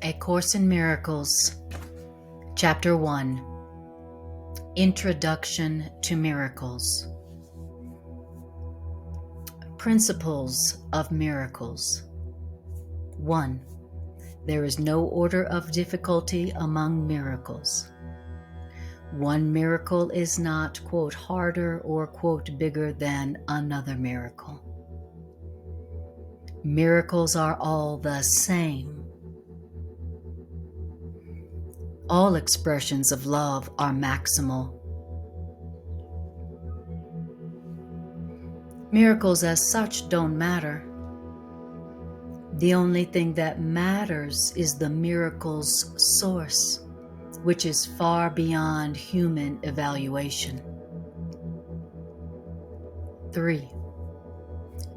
A Course in Miracles, Chapter 1, Introduction to Miracles. Principles of Miracles. 1. There is no order of difficulty among miracles. One miracle is not, quote, harder or, quote, bigger than another miracle. Miracles are all the same. All expressions of love are maximal. Miracles as such don't matter. The only thing that matters is the miracle's source, which is far beyond human evaluation. 3.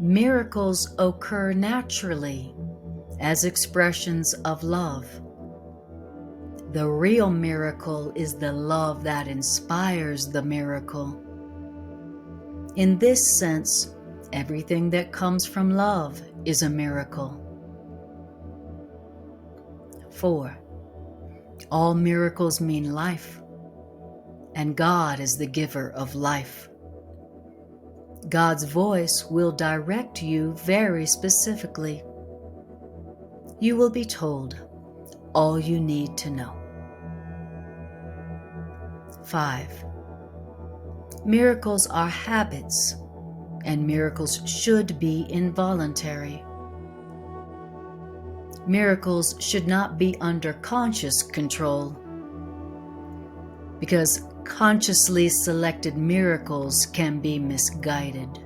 Miracles occur naturally as expressions of love. The real miracle is the love that inspires the miracle. In this sense, everything that comes from love is a miracle. 4. All miracles mean life, and God is the giver of life. God's voice will direct you very specifically. You will be told all you need to know. 5. Miracles are habits, and miracles should be involuntary. Miracles should not be under conscious control, because consciously selected miracles can be misguided.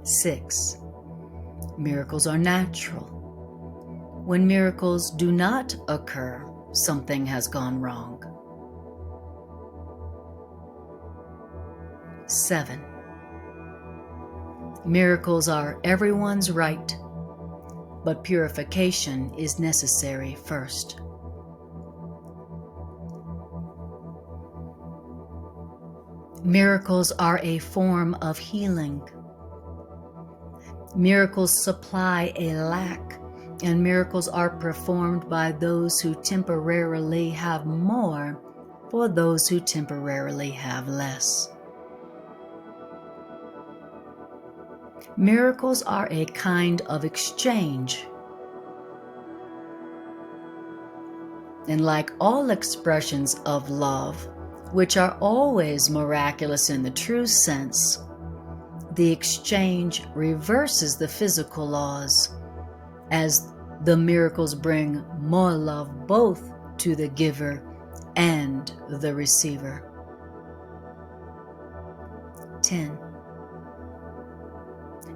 6. Miracles are natural. When miracles do not occur, something has gone wrong. 7. Miracles are everyone's right, but purification is necessary first. Miracles are a form of healing. Miracles supply a lack, and miracles are performed by those who temporarily have more for those who temporarily have less. Miracles are a kind of exchange. And like all expressions of love, which are always miraculous in the true sense, the exchange reverses the physical laws, as the miracles bring more love both to the giver and the receiver. 10.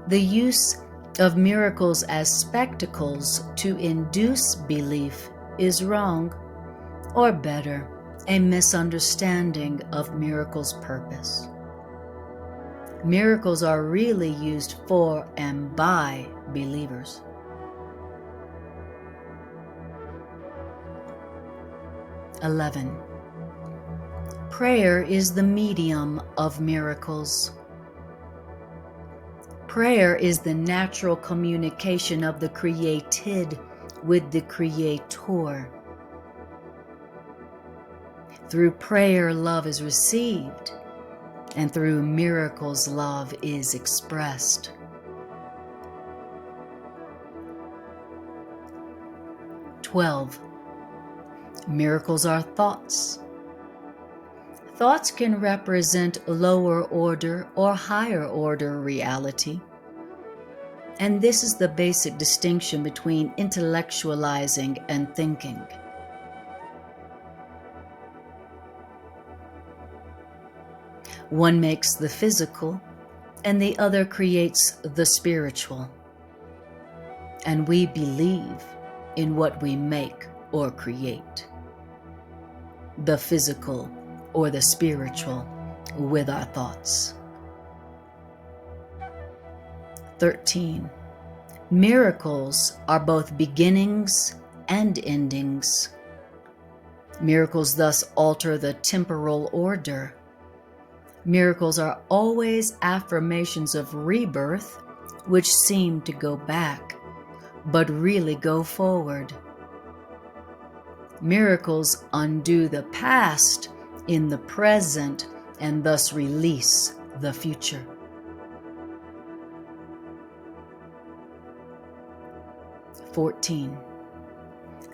The use of miracles as spectacles to induce belief is wrong, or better, a misunderstanding of miracles' purpose. Miracles are really used for and by believers. 11. Prayer is the medium of miracles. Prayer is the natural communication of the created with the Creator. Through prayer, love is received, and through miracles, love is expressed. 12. Miracles are thoughts. Thoughts can represent lower order or higher order reality. And this is the basic distinction between intellectualizing and thinking. One makes the physical, and the other creates the spiritual. And we believe in what we make or create, the physical or the spiritual, with our thoughts. 13. Miracles are both beginnings and endings. Miracles thus alter the temporal order. Miracles are always affirmations of rebirth, which seem to go back, but really go forward. Miracles undo the past in the present and thus release the future. 14.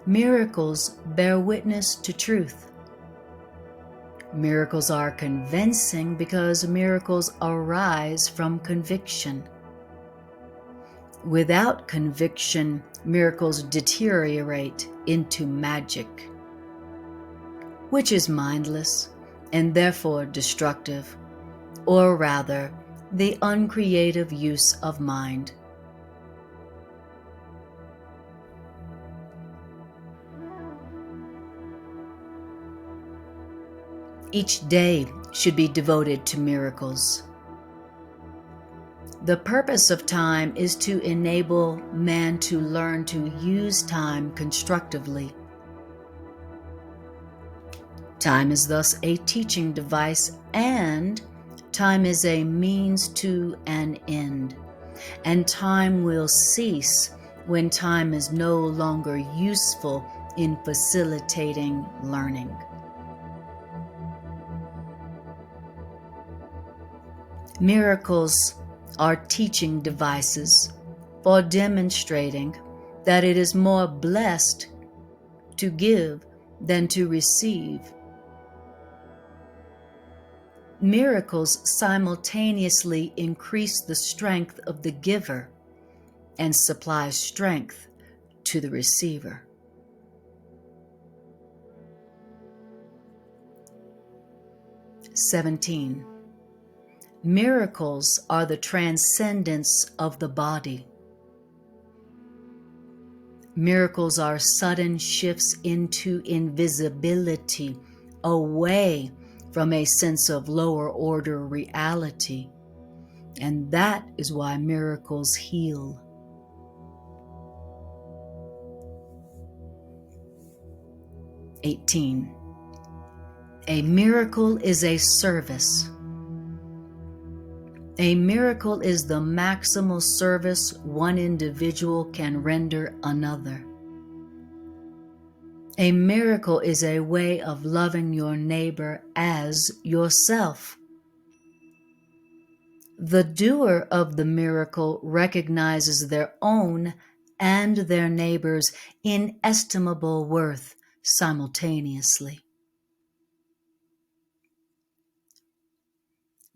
Miracles bear witness to truth. Miracles are convincing because miracles arise from conviction. Without conviction, miracles deteriorate into magic, which is mindless and therefore destructive, or rather, the uncreative use of mind. Each day should be devoted to miracles. The purpose of time is to enable man to learn to use time constructively. Time is thus a teaching device, and time is a means to an end. And time will cease when time is no longer useful in facilitating learning. Miracles are teaching devices for demonstrating that it is more blessed to give than to receive. Miracles simultaneously increase the strength of the giver and supply strength to the receiver. (17) Miracles are the transcendence of the body. Miracles are sudden shifts into invisibility, away from a sense of lower order reality. And that is why miracles heal. (18) A miracle is a service. A miracle is the maximal service one individual can render another. A miracle is a way of loving your neighbor as yourself. The doer of the miracle recognizes their own and their neighbor's inestimable worth simultaneously.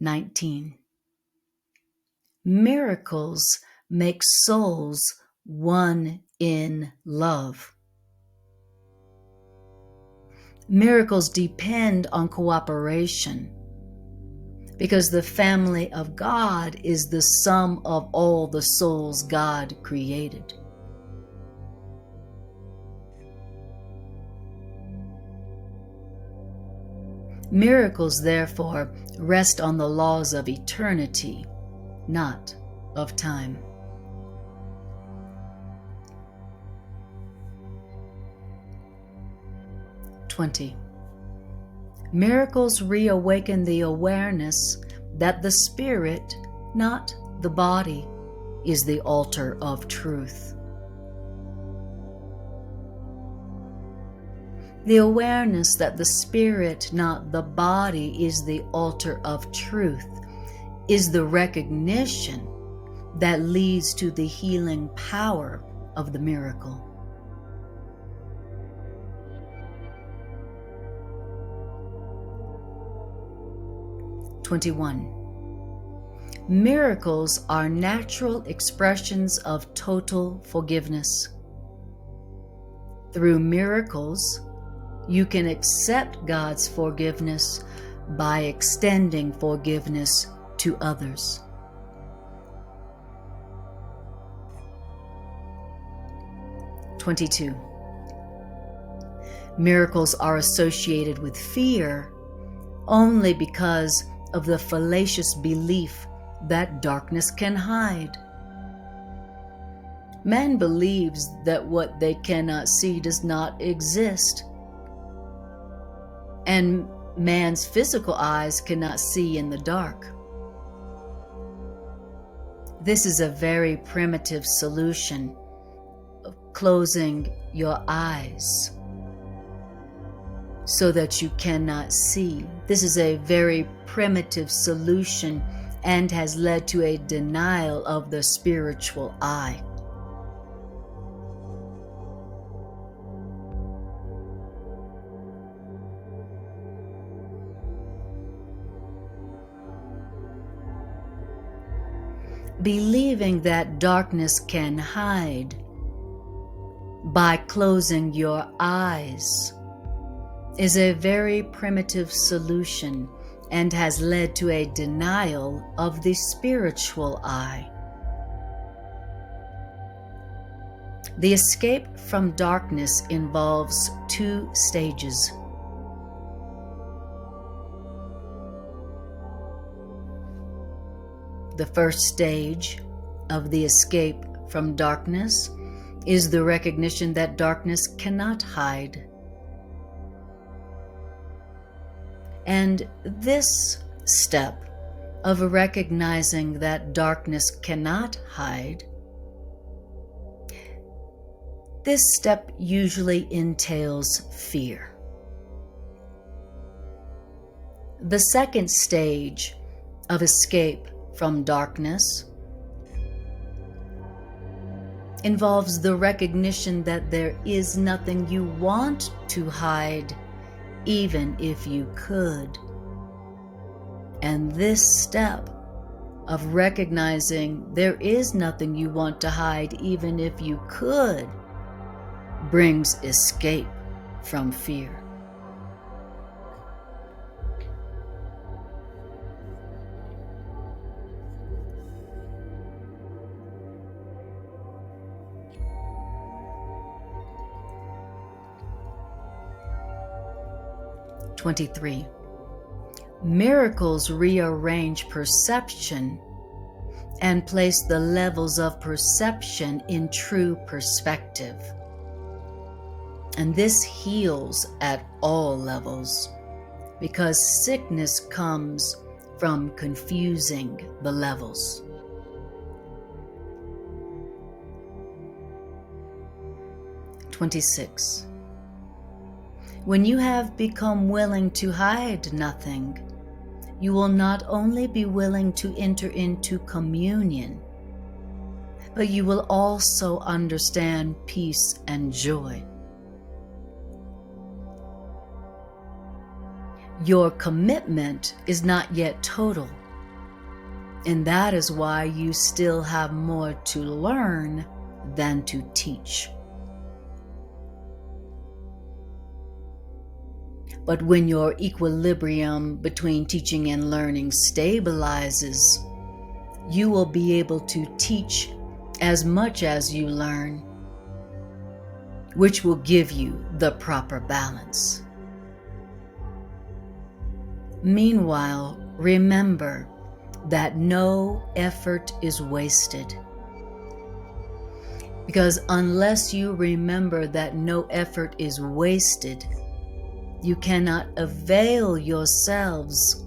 19. Miracles make souls one in love. Miracles depend on cooperation because the family of God is the sum of all the souls God created. Miracles, therefore, rest on the laws of eternity, not of time. (20) Miracles reawaken the awareness that the spirit, not the body, is the altar of truth. The awareness that the spirit, not the body, is the altar of truth is the recognition that leads to the healing power of the miracle. (21) Miracles are natural expressions of total forgiveness. Through miracles, you can accept God's forgiveness by extending forgiveness to others. 22. Miracles are associated with fear only because of the fallacious belief that darkness can hide. Man believes that what they cannot see does not exist, and man's physical eyes cannot see in the dark. This is a very primitive solution closing your eyes so that you cannot see. This is a very primitive solution and has led to a denial of the spiritual eye. Believing that darkness can hide by closing your eyes is a very primitive solution and has led to a denial of the spiritual eye. The escape from darkness involves 2 stages. The first stage of the escape from darkness is the recognition that darkness cannot hide. And this step of recognizing that darkness cannot hide, this step usually entails fear. The second stage of escape from darkness involves the recognition that there is nothing you want to hide, even if you could. And this step of recognizing there is nothing you want to hide, even if you could, brings escape from fear. (23) Miracles rearrange perception and place the levels of perception in true perspective. And this heals at all levels, because sickness comes from confusing the levels. (26) When you have become willing to hide nothing, you will not only be willing to enter into communion, but you will also understand peace and joy. Your commitment is not yet total, and that is why you still have more to learn than to teach. But when your equilibrium between teaching and learning stabilizes, you will be able to teach as much as you learn, which will give you the proper balance. Meanwhile, remember that no effort is wasted. Because unless you remember that no effort is wasted, you cannot avail yourselves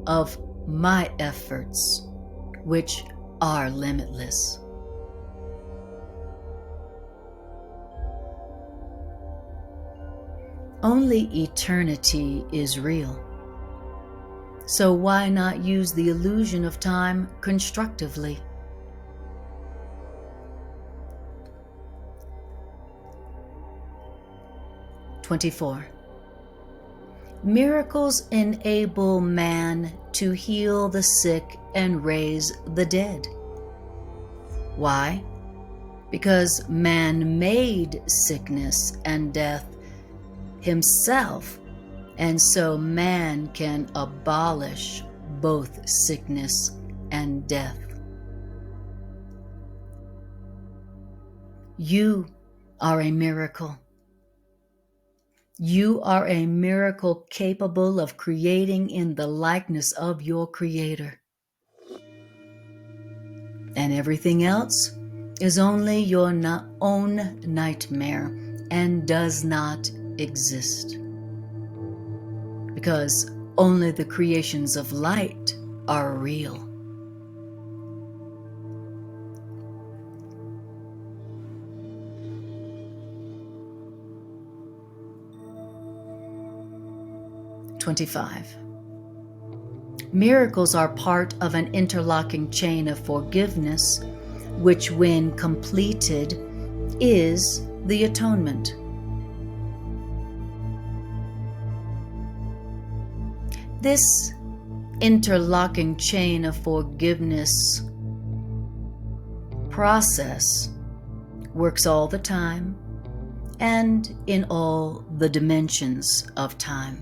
of my efforts, which are limitless. Only eternity is real. So why not use the illusion of time constructively? (24) Miracles enable man to heal the sick and raise the dead. Why? Because man made sickness and death himself, and so man can abolish both sickness and death. You are a miracle. You are a miracle capable of creating in the likeness of your Creator. And everything else is only your own nightmare and does not exist. Because only the creations of light are real. 25. Miracles are part of an interlocking chain of forgiveness, which, when completed, is the atonement. This interlocking chain of forgiveness process works all the time and in all the dimensions of time.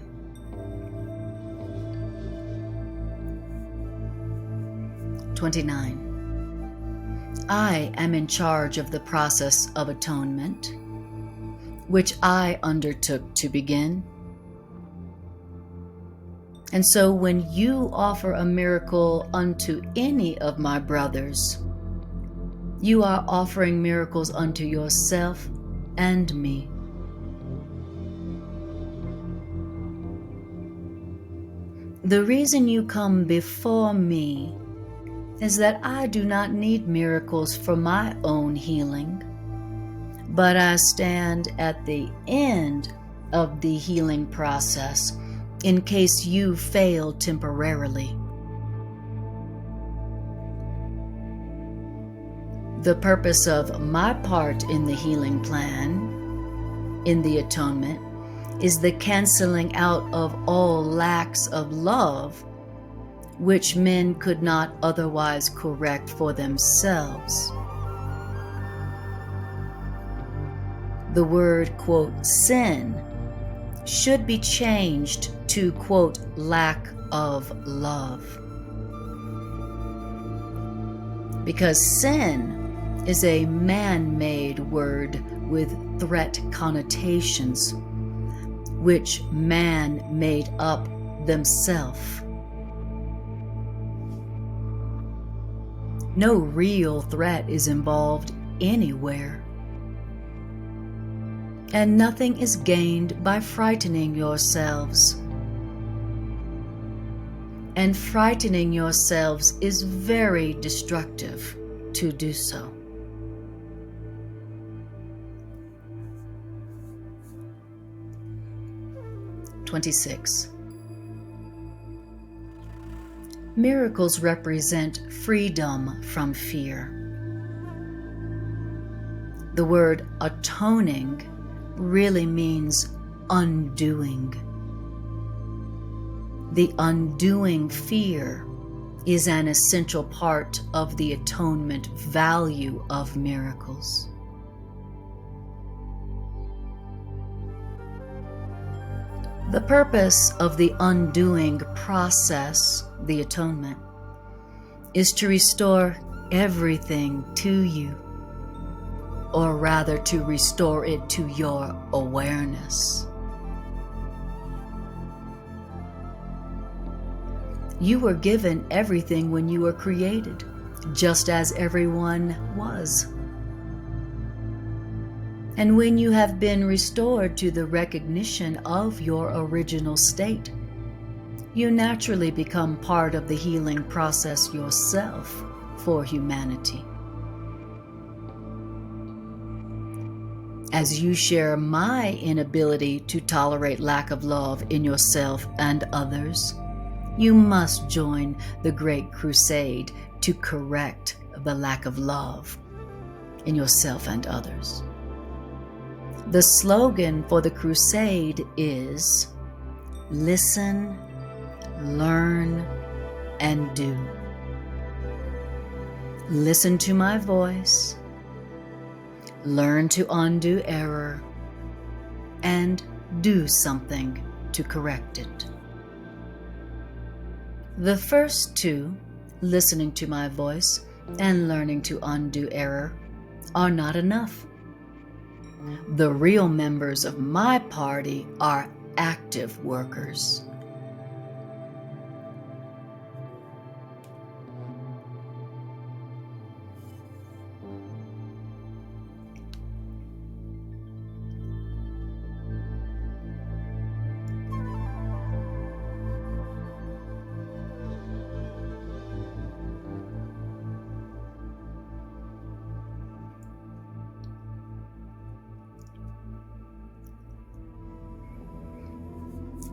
29. I am in charge of the process of atonement, which I undertook to begin. And so when you offer a miracle unto any of my brothers, you are offering miracles unto yourself and me. The reason you come before me is that I do not need miracles for my own healing, but I stand at the end of the healing process in case you fail temporarily. The purpose of my part in the healing plan, in the atonement, is the canceling out of all lacks of love which men could not otherwise correct for themselves. The word, quote, sin should be changed to, quote, lack of love. Because sin is a man-made word with threat connotations, which man made up themselves. No real threat is involved anywhere. And nothing is gained by frightening yourselves. And frightening yourselves is very destructive to do so. (26) Miracles represent freedom from fear. The word atoning really means undoing. The undoing fear is an essential part of the atonement value of miracles. The purpose of the undoing process, the atonement, is to restore everything to you, or rather to restore it to your awareness. You were given everything when you were created, just as everyone was. And when you have been restored to the recognition of your original state, you naturally become part of the healing process yourself for humanity. As you share my inability to tolerate lack of love in yourself and others, you must join the great crusade to correct the lack of love in yourself and others. The slogan for the crusade is listen, learn, and do. Listen to my voice, learn to undo error, and do something to correct it. The first two, listening to my voice and learning to undo error, are not enough. The real members of my party are active workers.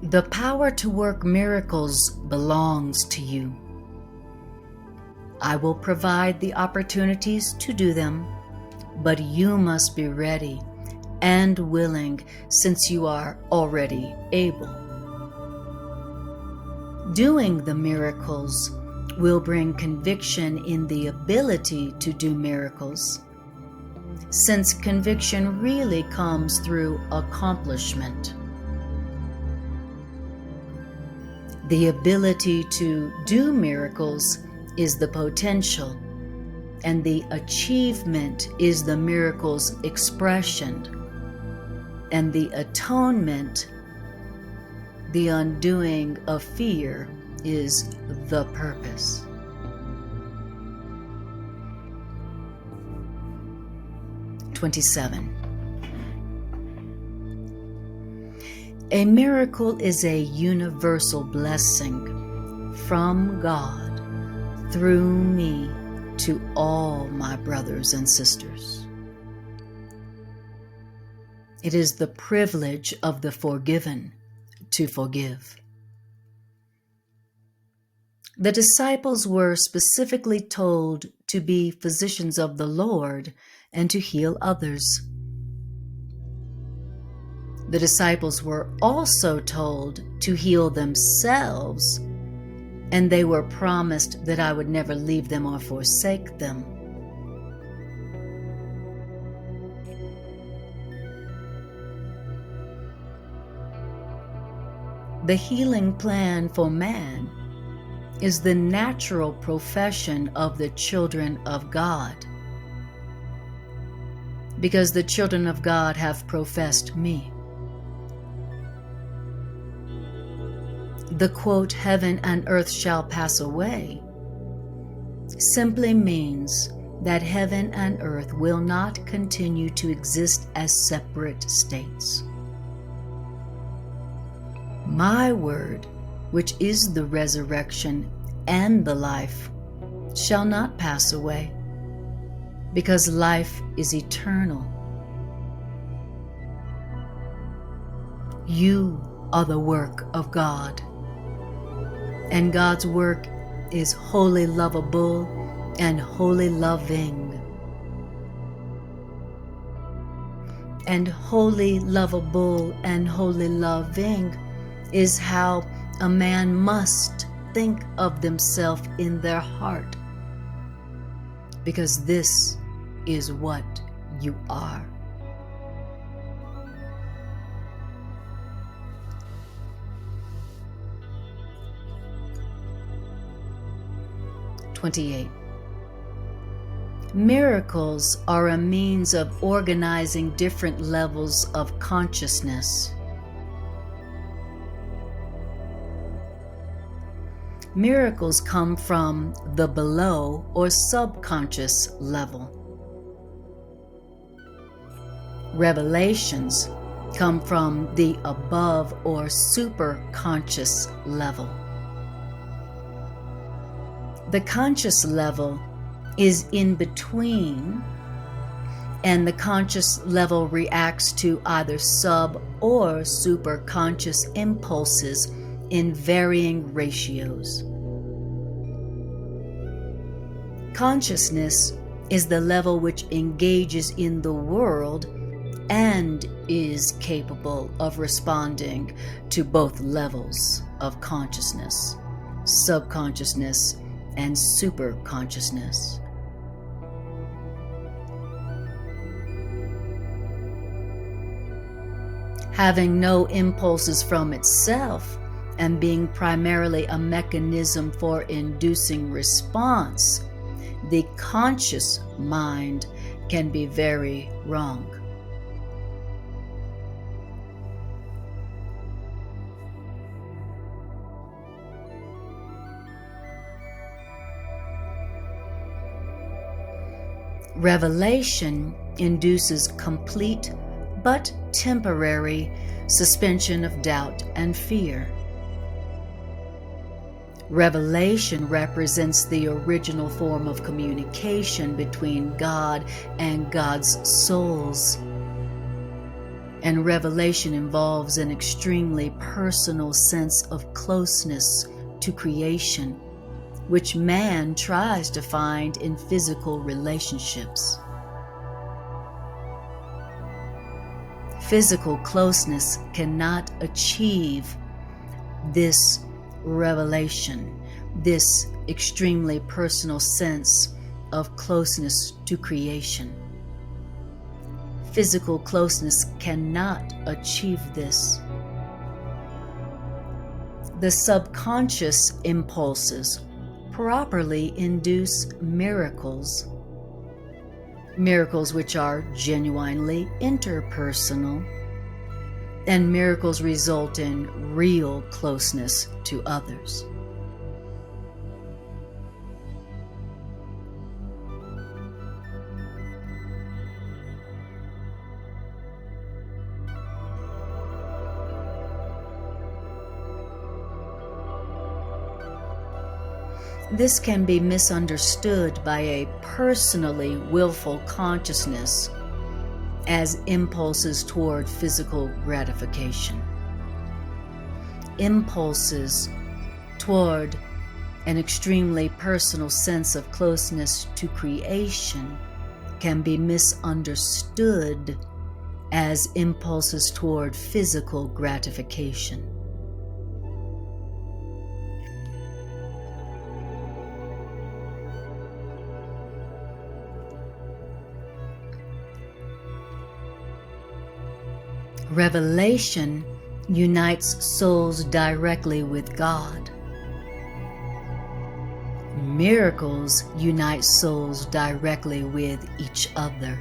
The power to work miracles belongs to you. I will provide the opportunities to do them, but you must be ready and willing, since you are already able. Doing the miracles will bring conviction in the ability to do miracles, since conviction really comes through accomplishment. The ability to do miracles is the potential, and the achievement is the miracle's expression, and the atonement, the undoing of fear, is the purpose. (27) A miracle is a universal blessing from God through me to all my brothers and sisters. It is the privilege of the forgiven to forgive. The disciples were specifically told to be physicians of the Lord and to heal others. The disciples were also told to heal themselves, and they were promised that I would never leave them or forsake them. The healing plan for man is the natural profession of the children of God, because the children of God have professed me. The quote, "heaven and earth shall pass away," simply means that heaven and earth will not continue to exist as separate states. My word, which is the resurrection and the life, shall not pass away, because life is eternal. You are the work of God, and God's work is wholly lovable and wholly loving. And wholly lovable and wholly loving is how a man must think of themselves in their heart, because this is what you are. (28) Miracles are a means of organizing different levels of consciousness. Miracles come from the below or subconscious level. Revelations come from the above or superconscious level. The conscious level is in between, and the conscious level reacts to either sub or superconscious impulses in varying ratios. Consciousness is the level which engages in the world and is capable of responding to both levels of consciousness, subconsciousness, and superconsciousness. Having no impulses from itself and being primarily a mechanism for inducing response, the conscious mind can be very wrong. Revelation induces complete but temporary suspension of doubt and fear. Revelation represents the original form of communication between God and God's souls. And revelation involves an extremely personal sense of closeness to creation, which man tries to find in physical relationships. Physical closeness cannot achieve this revelation, this extremely personal sense of closeness to creation. Physical closeness cannot achieve this. The subconscious impulses properly induce miracles, miracles which are genuinely interpersonal, and miracles result in real closeness to others. This can be misunderstood by a personally willful consciousness as impulses toward physical gratification. Impulses toward an extremely personal sense of closeness to creation can be misunderstood as impulses toward physical gratification. Revelation unites souls directly with God. Miracles unite souls directly with each other.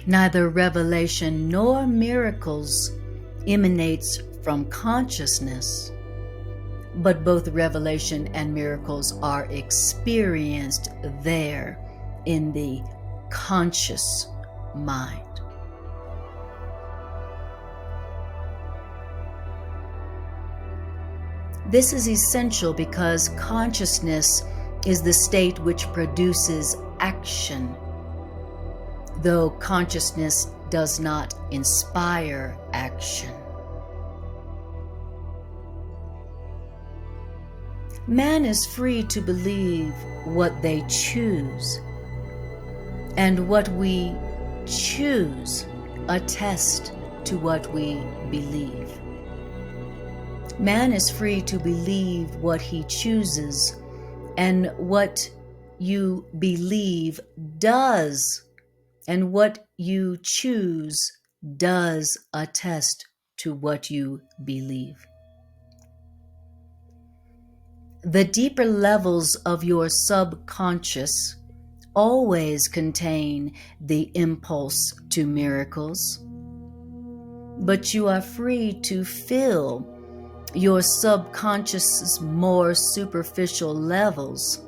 Neither revelation nor miracles emanates from consciousness, but both revelation and miracles are experienced there in the conscious mind. This is essential because consciousness is the state which produces action, though consciousness does not inspire action. Man is free to believe what they choose, and what we choose attest to what we believe. Man is free to believe what he chooses, and what you believe does, and what you choose does attest to what you believe. The deeper levels of your subconscious always contain the impulse to miracles, but you are free to fill your subconscious's more superficial levels,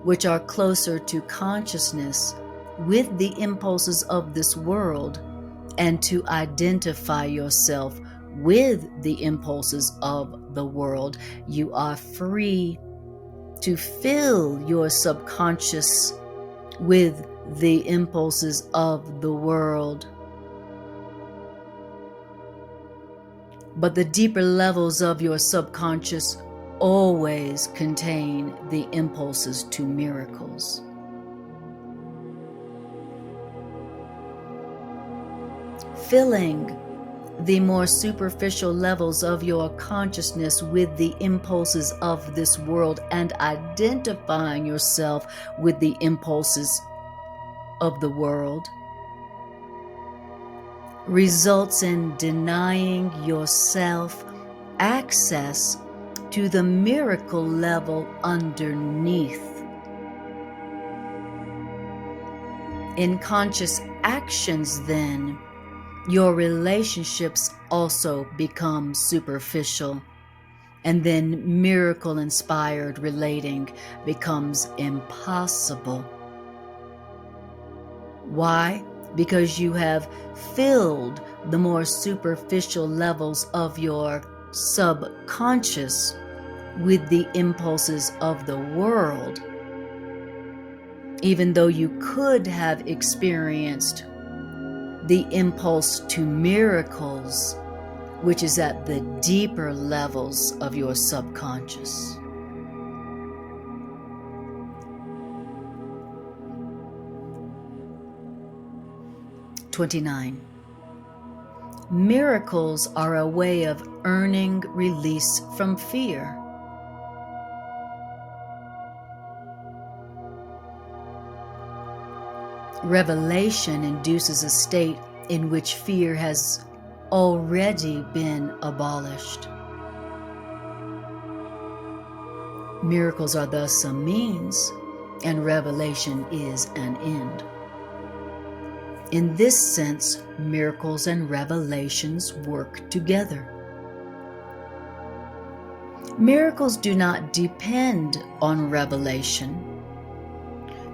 which are closer to consciousness, with the impulses of this world, and to identify yourself with the impulses of the world. You are free to fill your subconscious with the impulses of the world. But the deeper levels of your subconscious always contain the impulses to miracles. Filling the more superficial levels of your consciousness with the impulses of this world and identifying yourself with the impulses of the world results in denying yourself access to the miracle level underneath. In conscious actions, then, your relationships also become superficial, and then miracle-inspired relating becomes impossible. Why? Because you have filled the more superficial levels of your subconscious with the impulses of the world, even though you could have experienced the impulse to miracles, which is at the deeper levels of your subconscious. (29) Miracles are a way of earning release from fear. Revelation induces a state in which fear has already been abolished. Miracles are thus a means, and revelation is an end. In this sense, miracles and revelations work together. Miracles do not depend on revelation.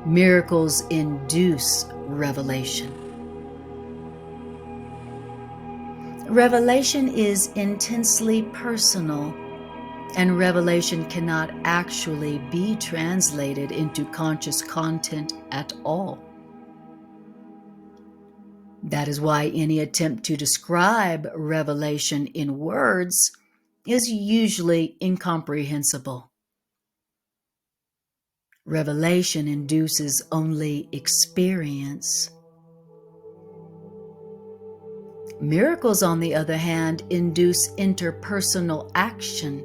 Miracles induce revelation. Revelation is intensely personal, and revelation cannot actually be translated into conscious content at all. That is why any attempt to describe revelation in words is usually incomprehensible. Revelation induces only experience. Miracles, on the other hand, induce interpersonal action.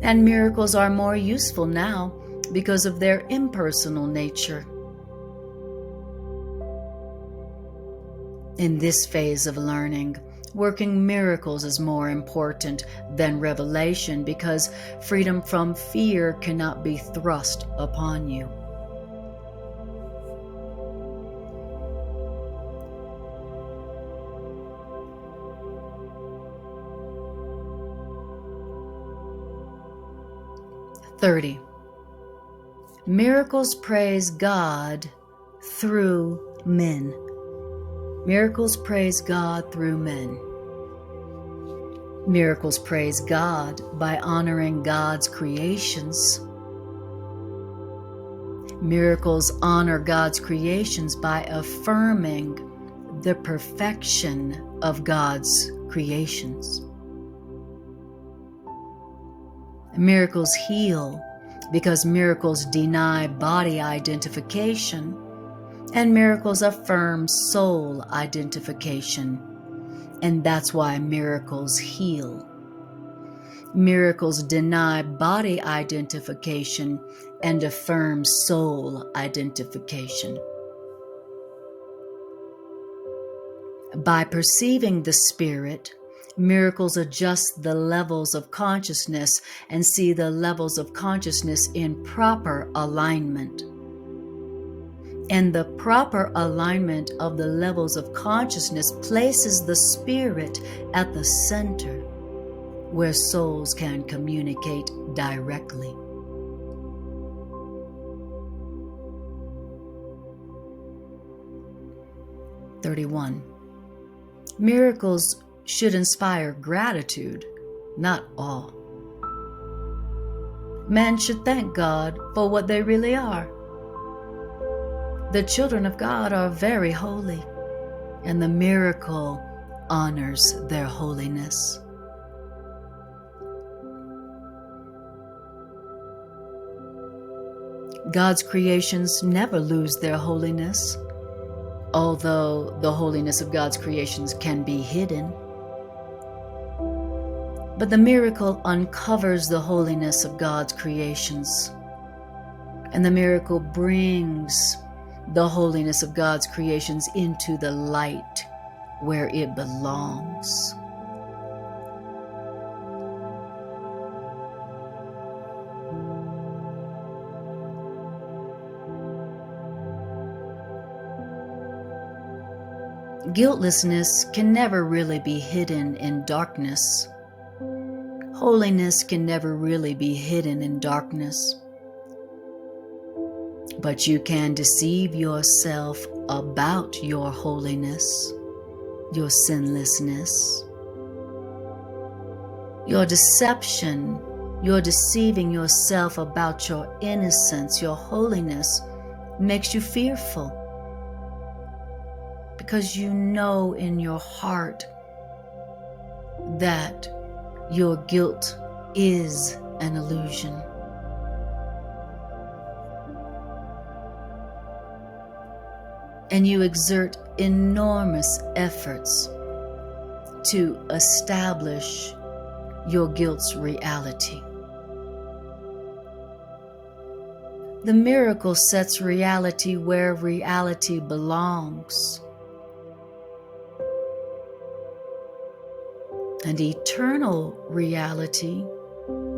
And miracles are more useful now because of their impersonal nature. In this phase of learning, working miracles is more important than revelation because freedom from fear cannot be thrust upon you. (30) Miracles praise God through men. Miracles praise God through men. Miracles praise God by honoring God's creations. Miracles honor God's creations by affirming the perfection of God's creations. Miracles heal because miracles deny body identification, and miracles affirm soul identification, and that's why miracles heal. Miracles deny body identification and affirm soul identification. By perceiving the Spirit, miracles adjust the levels of consciousness and see the levels of consciousness in proper alignment. And the proper alignment of the levels of consciousness places the Spirit at the center, where souls can communicate directly. (31) Miracles should inspire gratitude, not awe. Man should thank God for what they really are. The children of God are very holy, and the miracle honors their holiness. God's creations never lose their holiness, although the holiness of God's creations can be hidden. But the miracle uncovers the holiness of God's creations, and the miracle brings the holiness of God's creations into the light where it belongs. Guiltlessness can never really be hidden in darkness. Holiness can never really be hidden in darkness. But you can deceive yourself about your holiness, your sinlessness. Your deception, your deceiving yourself about your innocence, your holiness, makes you fearful. because you know in your heart that your guilt is an illusion. And you exert enormous efforts to establish your guilt's reality. The miracle sets reality where reality belongs. And eternal reality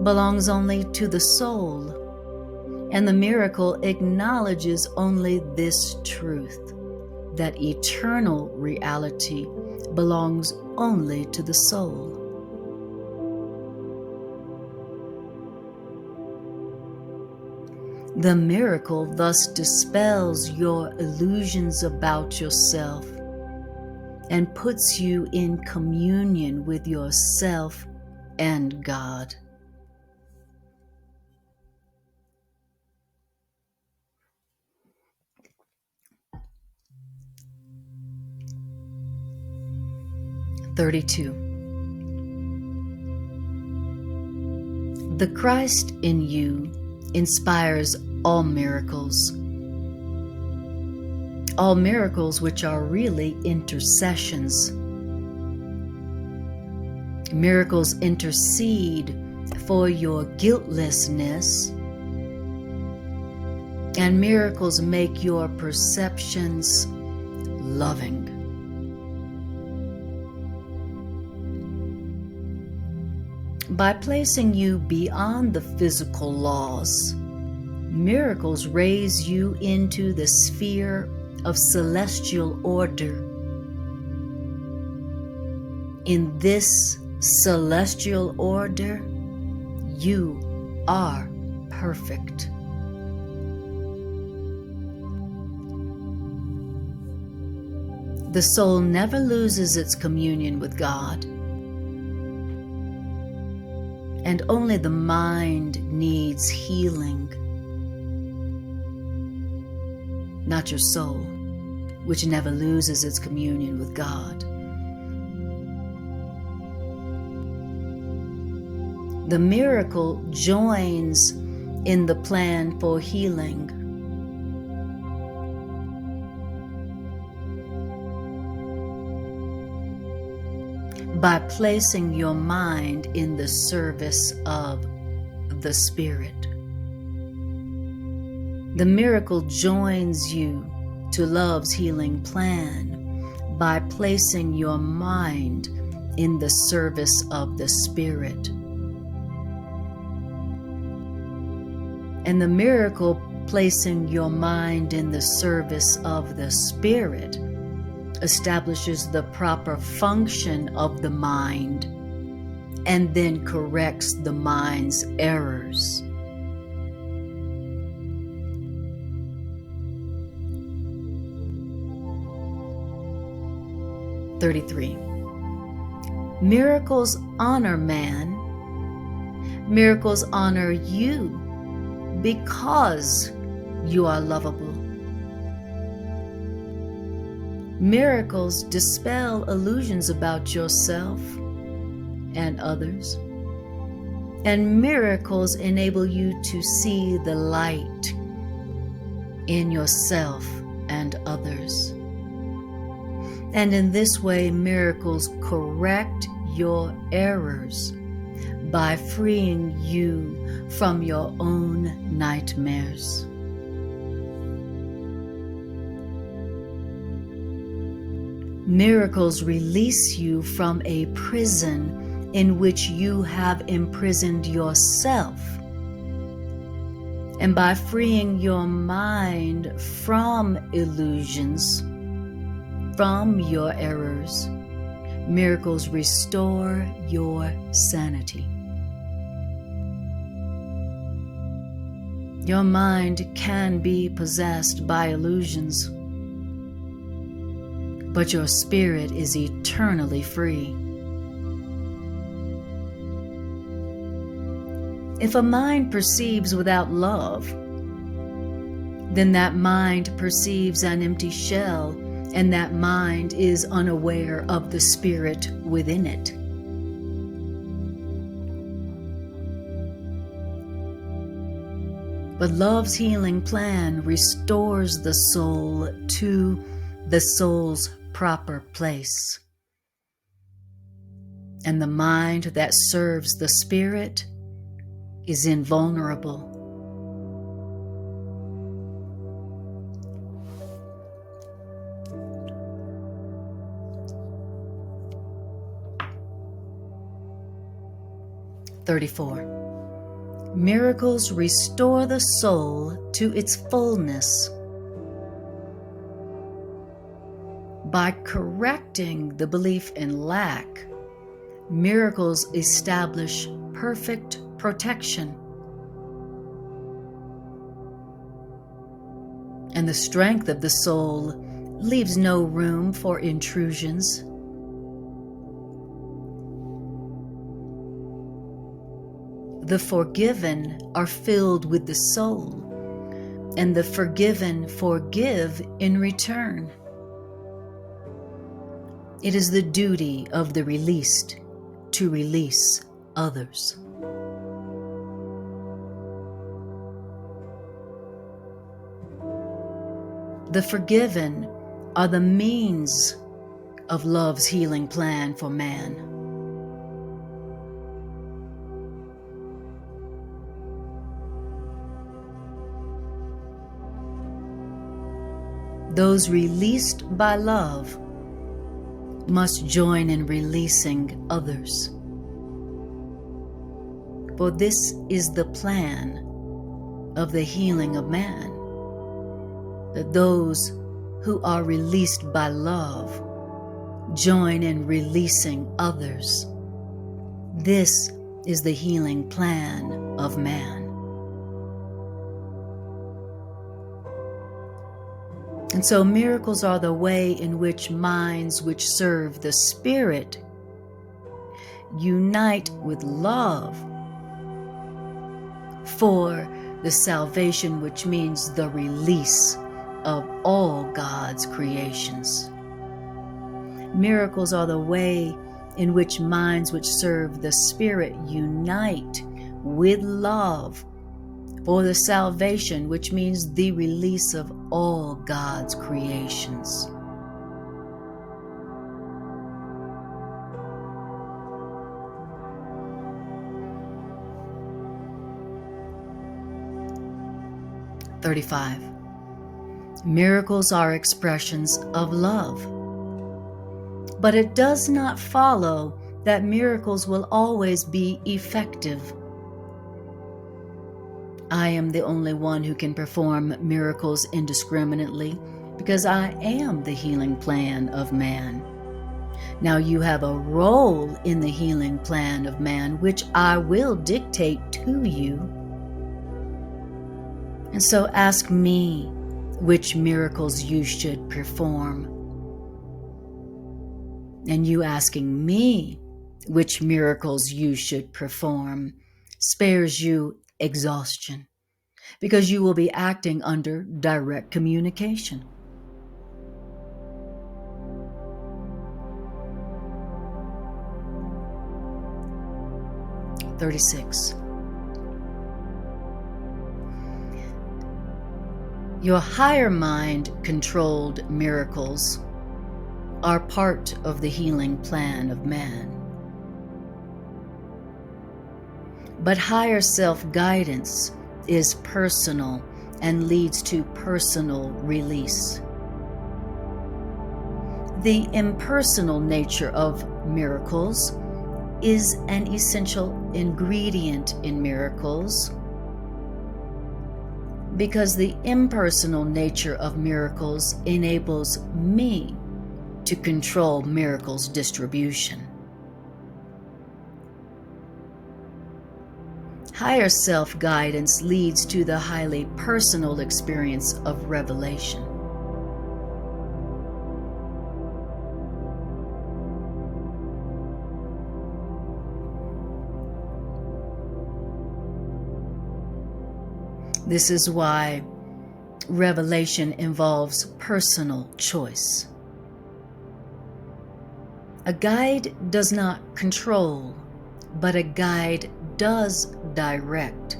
belongs only to the soul. And the miracle acknowledges only this truth, that eternal reality belongs only to the soul. The miracle thus dispels your illusions about yourself and puts you in communion with yourself and God. The Christ in you inspires all miracles which are really intercessions. Miracles intercede for your guiltlessness, and miracles make your perceptions loving. By placing you beyond the physical laws, miracles raise you into the sphere of celestial order. In this celestial order, you are perfect. The soul never loses its communion with God. And only the mind needs healing, not your soul, which never loses its communion with God. The miracle joins in the plan for healing. By placing your mind in the service of the Spirit. The miracle joins you to love's healing plan by placing your mind in the service of the Spirit. And the miracle placing your mind in the service of the Spirit establishes the proper function of the mind and then corrects the mind's errors. Miracles honor man. Miracles honor you because you are lovable. Miracles dispel illusions about yourself and others, and miracles enable you to see the light in yourself and others. And in this way, miracles correct your errors by freeing you from your own nightmares. Miracles release you from a prison in which you have imprisoned yourself. And by freeing your mind from illusions, from your errors, miracles restore your sanity. Your mind can be possessed by illusions, but your spirit is eternally free. If a mind perceives without love, then that mind perceives an empty shell and that mind is unaware of the spirit within it. But love's healing plan restores the soul to the soul's proper place. And the mind that serves the spirit is invulnerable. Miracles restore the soul to its fullness. By correcting the belief in lack, miracles establish perfect protection. And the strength of the soul leaves no room for intrusions. The forgiven are filled with the soul, and the forgiven forgive in return. It is the duty of the released to release others. The forgiven are the means of love's healing plan for man. Those released by love must join in releasing others. For this is the plan of the healing of man, that those who are released by love join in releasing others. This is the healing plan of man. And so miracles are the way in which minds which serve the Spirit unite with love for the salvation which means the release of all God's creations. Miracles are the way in which minds which serve the Spirit unite with love for the salvation which means the release of all God's creations. Miracles are expressions of love. But it does not follow that miracles will always be effective. I am the only one who can perform miracles indiscriminately because I am the healing plan of man. Now you have a role in the healing plan of man, which I will dictate to you. And so ask me which miracles you should perform. And you asking me which miracles you should perform spares you exhaustion, because you will be acting under direct communication. Your higher mind controlled miracles are part of the healing plan of man. But higher self-guidance is personal and leads to personal release. The impersonal nature of miracles is an essential ingredient in miracles, because the impersonal nature of miracles enables me to control miracles' distribution. Higher self-guidance leads to the highly personal experience of revelation. This is why revelation involves personal choice. A guide does not control, but a guide does direct,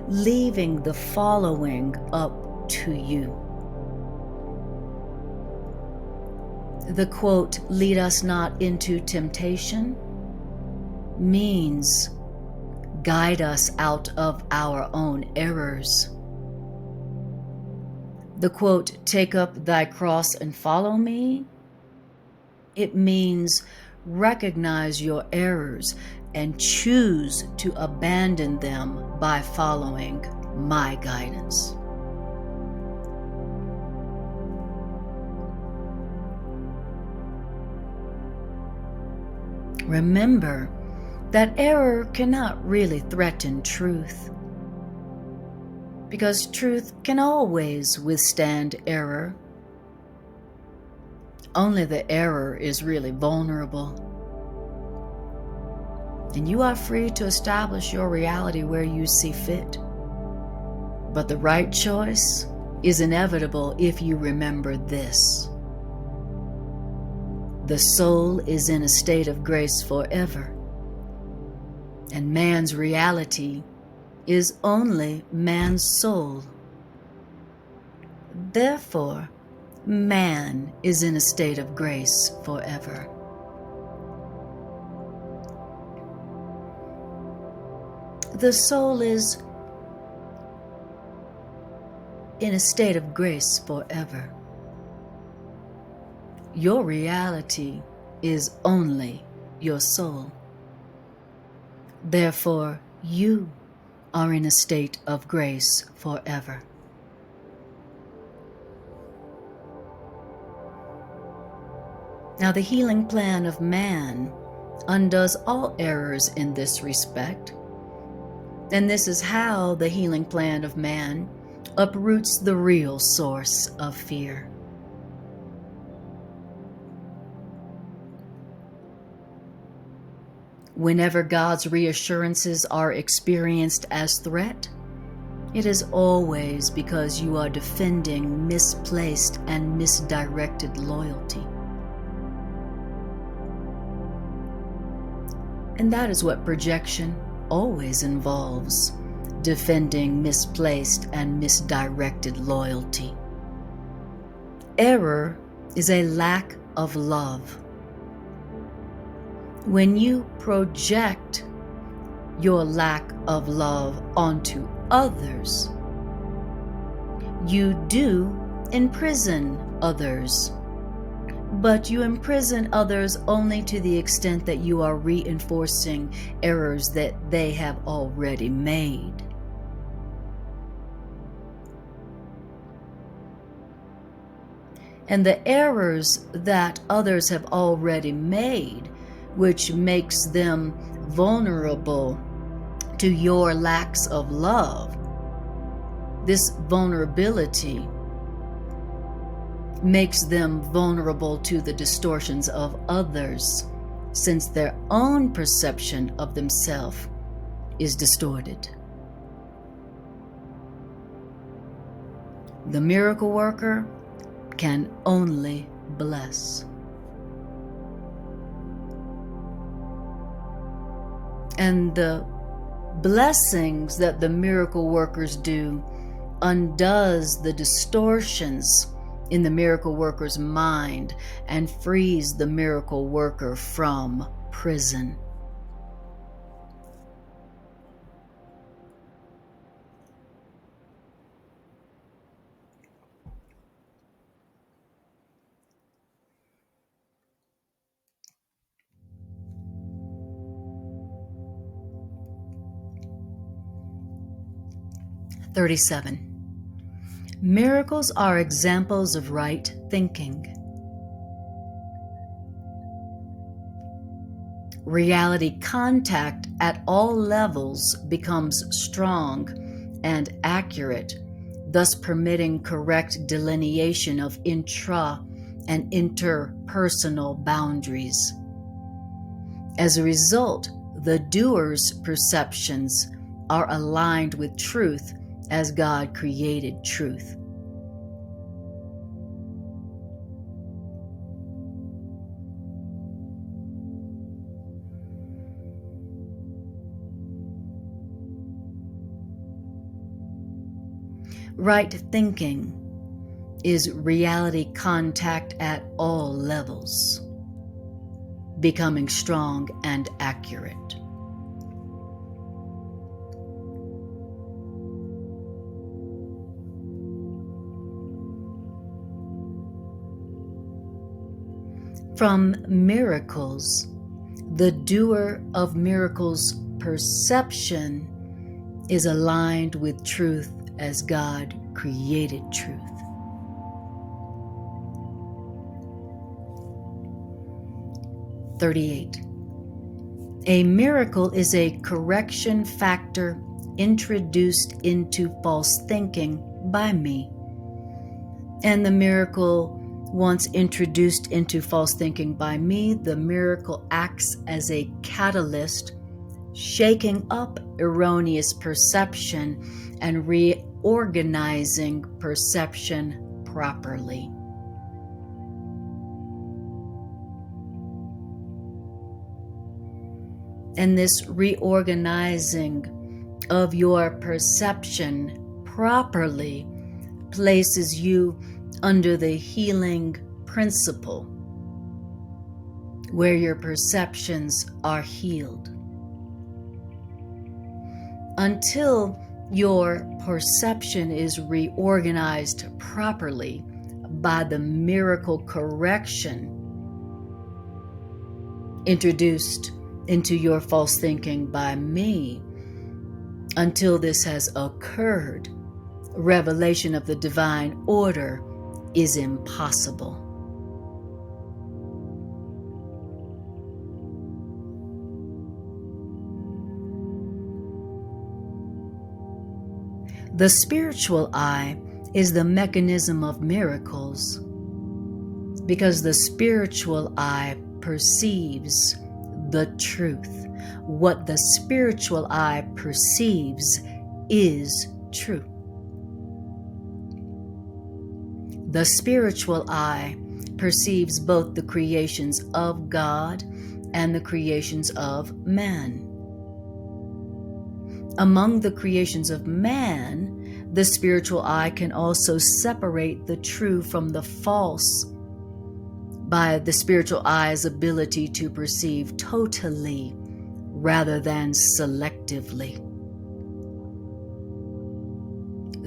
leaving the following up to you. The quote, "Lead us not into temptation," means guide us out of our own errors. The quote, "Take up thy cross and follow me," it means recognize your errors and choose to abandon them by following my guidance. Remember that error cannot really threaten truth, because truth can always withstand error. Only the error is really vulnerable. And you are free to establish your reality where you see fit. But the right choice is inevitable if you remember this. The soul is in a state of grace forever, and man's reality is only man's soul. Therefore, man is in a state of grace forever. The soul is in a state of grace forever. Your reality is only your soul. Therefore, you are in a state of grace forever. Now, the healing plan of man undoes all errors in this respect, and this is how the healing plan of man uproots the real source of fear. Whenever God's reassurances are experienced as threat, it is always because you are defending misplaced and misdirected loyalty. And that is what projection always involves, defending misplaced and misdirected loyalty. Error is a lack of love. When you project your lack of love onto others, you do imprison others. But you imprison others only to the extent that you are reinforcing errors that they have already made. And the errors that others have already made, which makes them vulnerable to your lacks of love, this vulnerability makes them vulnerable to the distortions of others, since their own perception of themselves is distorted. The miracle worker can only bless. And the blessings that the miracle workers do undoes the distortions in the miracle worker's mind and frees the miracle worker from prison. (37) Miracles are examples of right thinking. Reality contact at all levels becomes strong and accurate, thus permitting correct delineation of intra- and interpersonal boundaries. As a result, the doer's perceptions are aligned with truth as God created truth. Right thinking is reality contact at all levels, becoming strong and accurate. From miracles, the doer of miracles' perception is aligned with truth as God created truth. (38) A miracle is a correction factor introduced into false thinking by me. And the miracle, once introduced into false thinking by me, the miracle acts as a catalyst, shaking up erroneous perception and reorganizing perception properly. And this reorganizing of your perception properly places you under the healing principle, where your perceptions are healed. Until your perception is reorganized properly by the miracle correction introduced into your false thinking by me, until this has occurred, revelation of the divine order is impossible. The spiritual eye is the mechanism of miracles, because the spiritual eye perceives the truth. What the spiritual eye perceives is true. The spiritual eye perceives both the creations of God and the creations of man. Among the creations of man, the spiritual eye can also separate the true from the false by the spiritual eye's ability to perceive totally rather than selectively.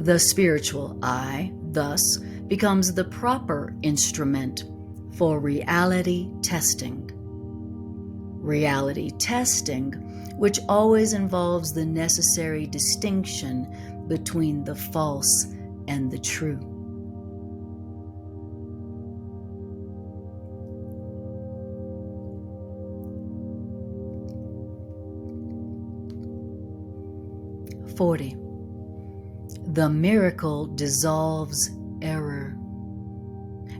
The spiritual eye, thus, becomes the proper instrument for reality testing. Reality testing, which always involves the necessary distinction between the false and the true. (40) The miracle dissolves error,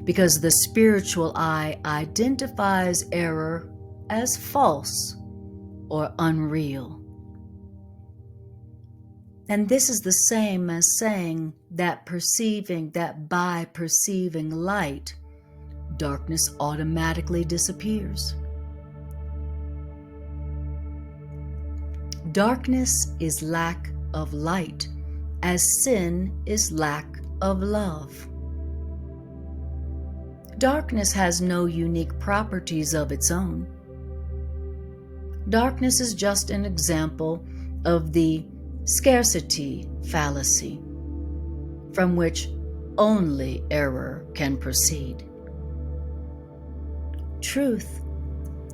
because the spiritual eye identifies error as false or unreal. And this is the same as saying that by perceiving light, darkness automatically disappears. Darkness is lack of light, as sin is lack of love. Darkness has no unique properties of its own. Darkness is just an example of the scarcity fallacy, from which only error can proceed. Truth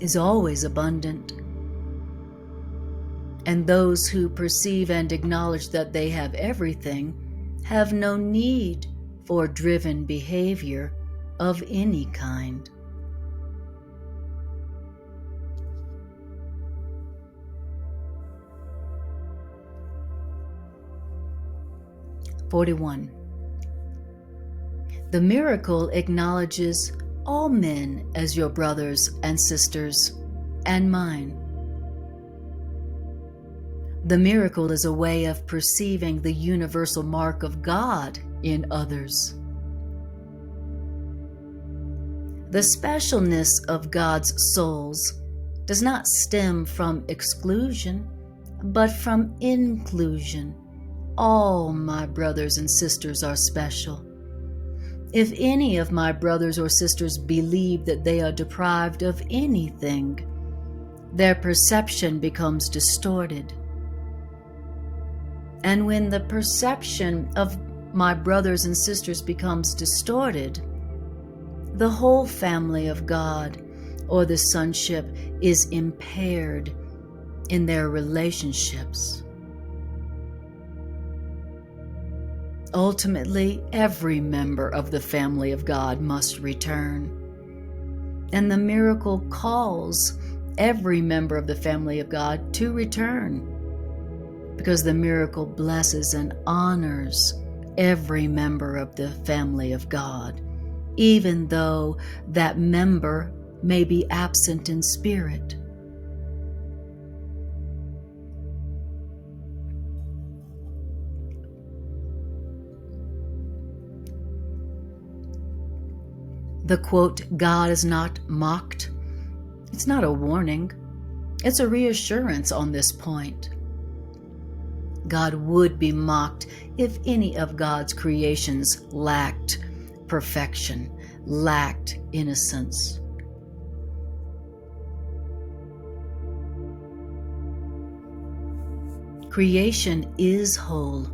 is always abundant, and those who perceive and acknowledge that they have everything have no need for driven behavior of any kind. (41) The miracle acknowledges all men as your brothers and sisters and mine. The miracle is a way of perceiving the universal mark of God in others. The specialness of God's souls does not stem from exclusion, but from inclusion, all my brothers and sisters are special. If any of my brothers or sisters believe that they are deprived of anything, their perception becomes distorted. And when the perception of my brothers and sisters becomes distorted, the whole family of God or the sonship is impaired in their relationships. Ultimately, every member of the family of God must return. And the miracle calls every member of the family of God to return, because the miracle blesses and honors every member of the family of God, even though that member may be absent in spirit. The quote, "God is not mocked," it's not a warning, it's a reassurance on this point. God would be mocked if any of God's creations lacked perfection, lacked innocence. Creation is whole,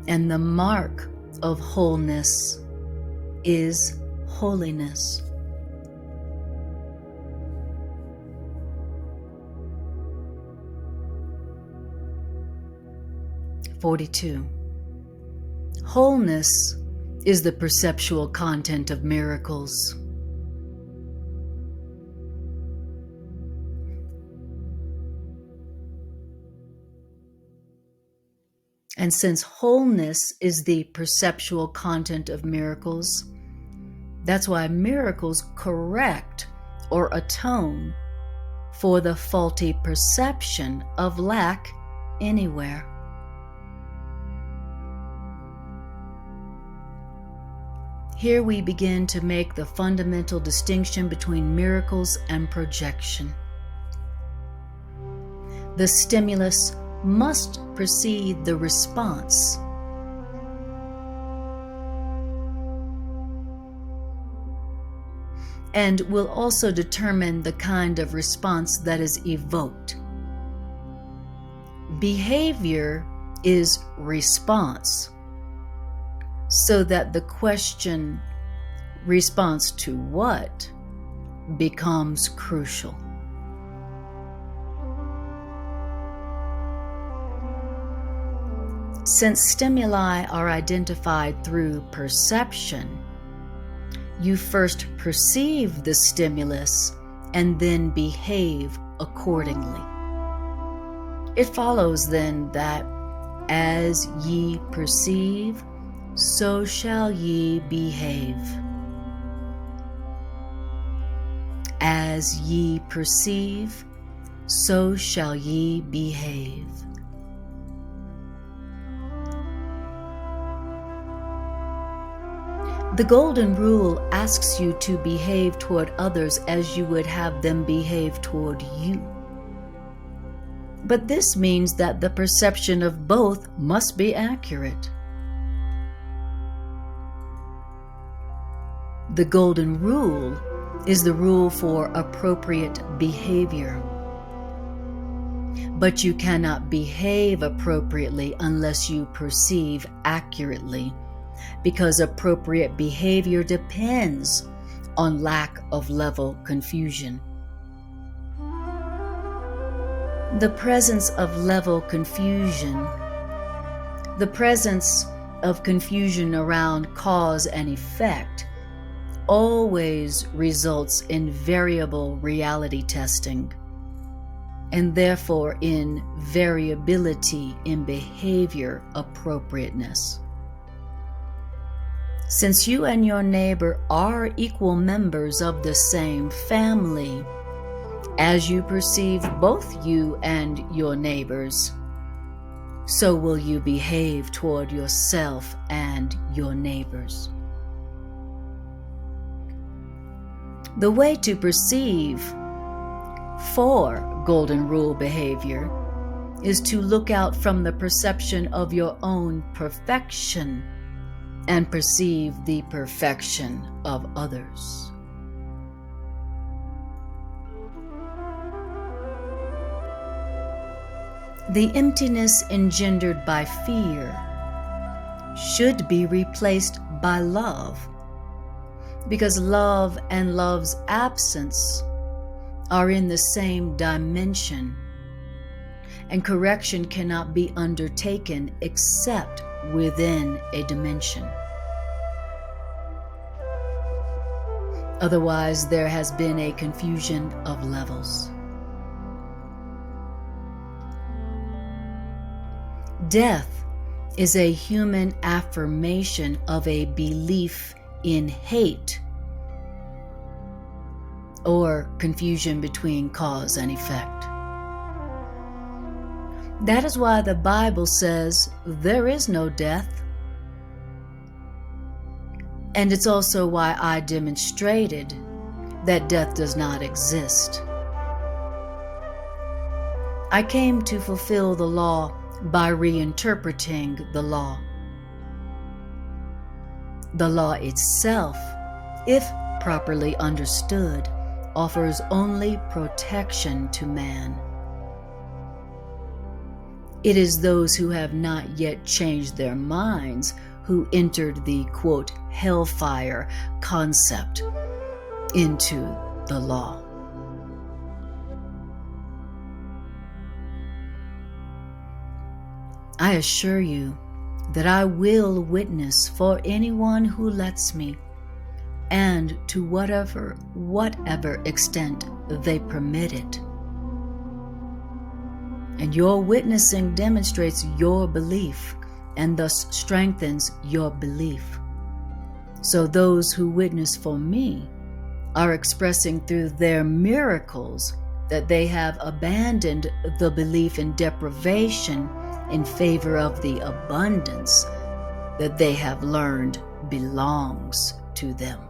and the mark of wholeness is holiness. (42) Wholeness is the perceptual content of miracles. And since wholeness is the perceptual content of miracles, that's why miracles correct or atone for the faulty perception of lack anywhere. Here we begin to make the fundamental distinction between miracles and projection. The stimulus must precede the response. And will also determine the kind of response that is evoked. Behavior is response, so that the question, response to what, becomes crucial. Since stimuli are identified through perception, you first perceive the stimulus and then behave accordingly. It follows then that as ye perceive, so shall ye behave. As ye perceive, so shall ye behave. The Golden Rule asks you to behave toward others as you would have them behave toward you. But this means that the perception of both must be accurate. The Golden Rule is the rule for appropriate behavior. But you cannot behave appropriately unless you perceive accurately, because appropriate behavior depends on lack of level confusion. The presence of level confusion, the presence of confusion around cause and effect, always results in variable reality testing, and therefore in variability in behavior appropriateness. Since you and your neighbor are equal members of the same family, as you perceive both you and your neighbors, so will you behave toward yourself and your neighbors. The way to perceive for Golden Rule behavior is to look out from the perception of your own perfection and perceive the perfection of others. The emptiness engendered by fear should be replaced by love, because love and love's absence are in the same dimension, and correction cannot be undertaken except within a dimension. Otherwise, there has been a confusion of levels. Death is a human affirmation of a belief in hate or confusion between cause and effect. That is why the Bible says there is no death. And it's also why I demonstrated that death does not exist. I came to fulfill the law by reinterpreting the law. The law itself, if properly understood, offers only protection to man. It is those who have not yet changed their minds who entered the, quote, hellfire concept into the law. I assure you that I will witness for anyone who lets me, and to whatever extent they permit it. And your witnessing demonstrates your belief and thus strengthens your belief. So those who witness for me are expressing through their miracles that they have abandoned the belief in deprivation in favor of the abundance that they have learned belongs to them.